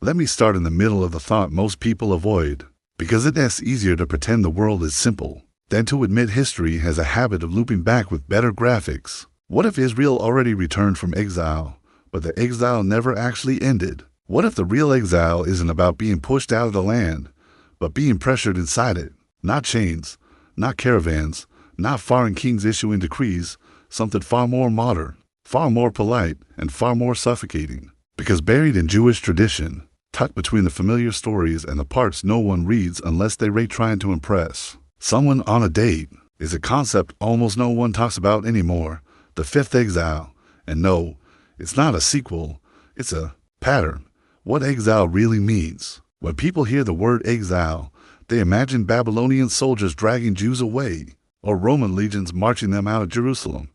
Let me start in the middle of the thought most people avoid, because it's easier to pretend the world is simple than to admit history has a habit of looping back with better graphics. What if Israel already returned from exile, but the exile never actually ended? What if the real exile isn't about being pushed out of the land, but being pressured inside it? Not chains, not caravans, not foreign kings issuing decrees, something far more modern, far more polite, and far more suffocating. Because buried in Jewish tradition, tucked between the familiar stories and the parts no one reads unless they rate trying to impress someone on a date, is a concept almost no one talks about anymore: the fifth exile. And no, it's not a sequel, it's a pattern. What exile really means. When people hear the word exile, they imagine Babylonian soldiers dragging Jews away, or Roman legions marching them out of Jerusalem.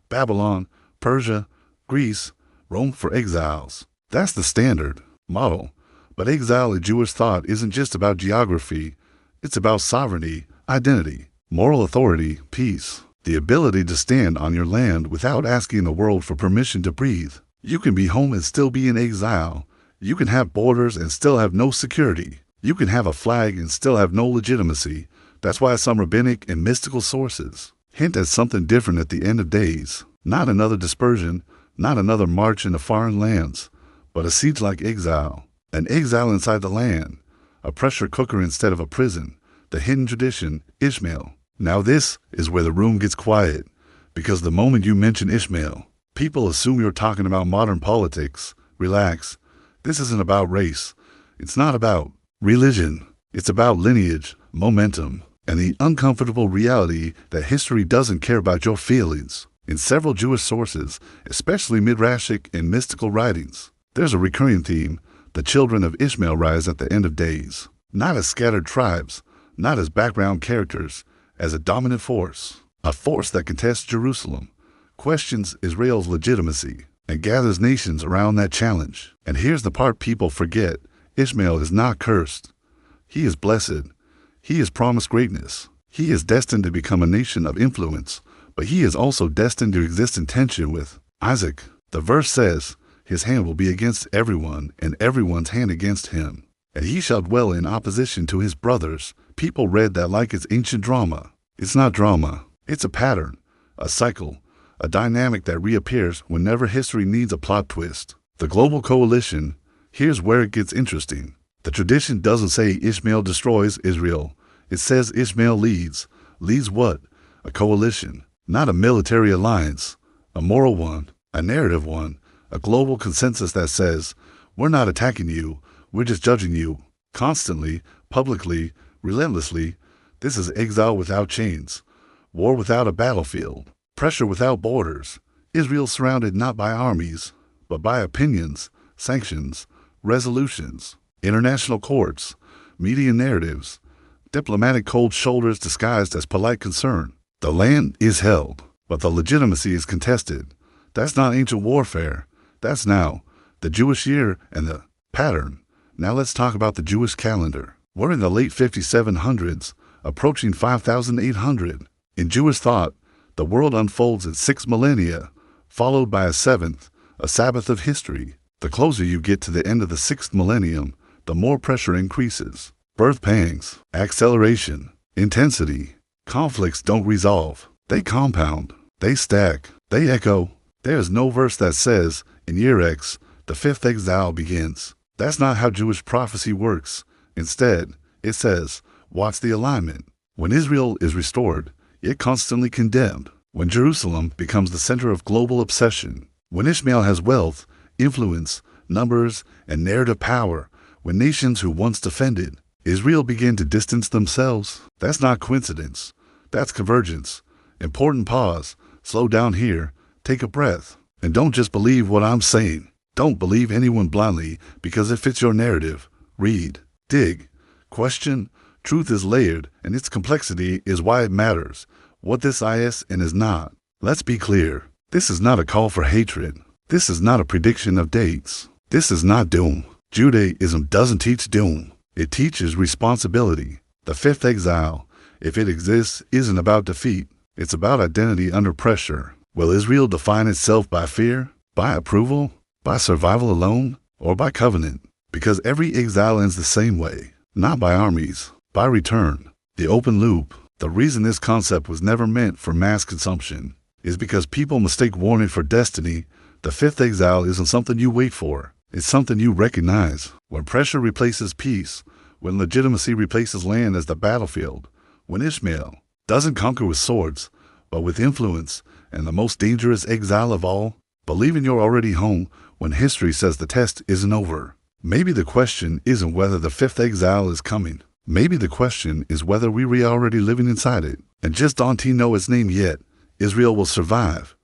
Babylon, Persia, Greece, Rome for exiles. That's the standard model. But exile in Jewish thought isn't just about geography. It's about sovereignty, identity, moral authority, peace, the ability to stand on your land without asking the world for permission to breathe. You can be home and still be in exile. You can have borders and still have no security. You can have a flag and still have no legitimacy. That's why some rabbinic and mystical sources hint at something different at the end of days. Not another dispersion, not another march into foreign lands, but a siege-like exile. An exile inside the land, a pressure cooker instead of a prison, the hidden tradition, Ishmael. Now this is where the room gets quiet, because the moment you mention Ishmael, people assume you're talking about modern politics. Relax. This isn't about race. It's not about religion. It's about lineage, momentum, and the uncomfortable reality that history doesn't care about your feelings. In several Jewish sources, especially midrashic and mystical writings, there's a recurring theme: the children of Ishmael rise at the end of days, not as scattered tribes, not as background characters, as a dominant force, a force that contests Jerusalem, questions Israel's legitimacy, and gathers nations around that challenge. And here's the part people forget: Ishmael is not cursed. He is blessed. He is promised greatness. He is destined to become a nation of influence, but he is also destined to exist in tension with Isaac. The verse says, his hand will be against everyone, and everyone's hand against him, and he shall dwell in opposition to his brothers. People read that like it's ancient drama. It's not drama. It's a pattern, a cycle, a dynamic that reappears whenever history needs a plot twist. The global coalition, here's where it gets interesting. The tradition doesn't say Ishmael destroys Israel. It says Ishmael leads. Leads what? A coalition, not a military alliance, a moral one, a narrative one, a global consensus that says, we're not attacking you, we're just judging you, constantly, publicly, relentlessly. This is exile without chains, war without a battlefield, pressure without borders. Israel surrounded not by armies, but by opinions, sanctions, resolutions, international courts, media narratives, diplomatic cold shoulders disguised as polite concern. The land is held, but the legitimacy is contested. That's not ancient warfare. That's now, the Jewish year and the pattern. Now let's talk about the Jewish calendar. We're in the late 5700s, approaching 5800. In Jewish thought, the world unfolds in 6 millennia, followed by a 7th, a Sabbath of history. The closer you get to the end of the 6th millennium, the more pressure increases. Birth pangs, acceleration, intensity. Conflicts don't resolve. They compound. They stack. They echo. There is no verse that says, in year X, the fifth exile begins. That's not how Jewish prophecy works. Instead, it says, watch the alignment. When Israel is restored, yet constantly condemned. When Jerusalem becomes the center of global obsession. When Ishmael has wealth, influence, numbers, and narrative power. When nations who once defended Israel begin to distance themselves. That's not coincidence. That's convergence. Important pause. Slow down here. Take a breath. And don't just believe what I'm saying. Don't believe anyone blindly because it fits your narrative. Read. Dig. Question. Truth is layered, and its complexity is why it matters. What this is and is not. Let's be clear. This is not a call for hatred. This is not a prediction of dates. This is not doom. Judaism doesn't teach doom. It teaches responsibility. The fifth exile, if it exists, isn't about defeat. It's about identity under pressure. Will Israel define itself by fear, by approval, by survival alone, or by covenant? Because every exile ends the same way, not by armies, by return. The open loop. The reason this concept was never meant for mass consumption is because people mistake warning for destiny. The fifth exile isn't something you wait for. It's something you recognize. When pressure replaces peace, when legitimacy replaces land as the battlefield, when Ishmael doesn't conquer with swords, but with influence, and the most dangerous exile of all, believing you're already home when history says the test isn't over. Maybe the question isn't whether the fifth exile is coming. Maybe the question is whether we're already living inside it and just don't know its name yet. Israel will survive,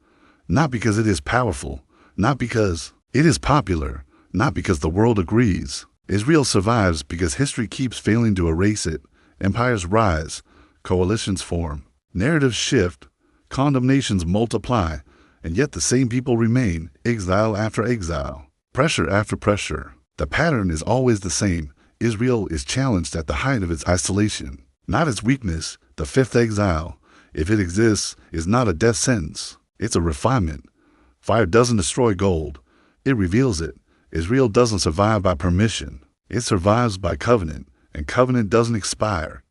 not because it is powerful, not because it is popular, not because the world agrees. Israel survives because history keeps failing to erase it. Empires rise, coalitions form, narratives shift, condemnations multiply, and yet the same people remain, exile after exile, pressure after pressure. The pattern is always the same. Israel is challenged at the height of its isolation, not its weakness. The fifth exile, if it exists, is not a death sentence. It's a refinement. Fire doesn't destroy gold. It reveals it. Israel doesn't survive by permission. It survives by covenant, and covenant doesn't expire.